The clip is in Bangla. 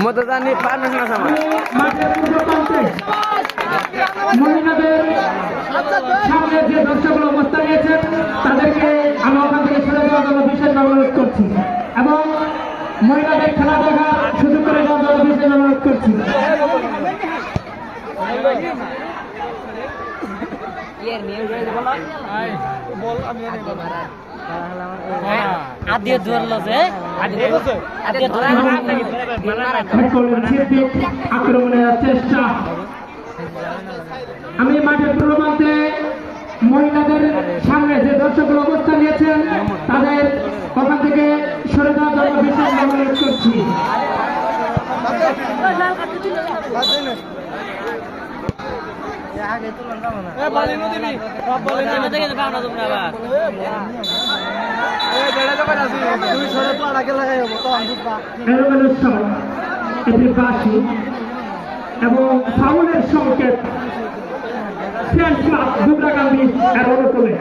মতদানি পারমিশন আছে আমার। মহিলাদের সামনে যে দর্শকগুলো অবস্থান নিয়েছেন তাদেরকে আমি ওখান থেকে সরে দেওয়ার জন্য বিশেষ অনুরোধ করছি এবং মহিলাদের খেলা দেখার সুযোগ করে দেওয়ার জন্য বিশেষ অনুরোধ করছি। আক্রমণের চেষ্টা। আমি মাঠের পূর্ব প্রান্তে মহিলাদের সামনে যে দর্শকগুলো অবস্থান নিয়েছেন তাদের ওখান থেকে সরে দেওয়ার জন্য বিশেষ অনুরোধ করছি। এটি বাসি এবং ফাউলের সংকেত ফ্রেন্ড ক্লাব দুবরাকান্দি এর অনুকূলে।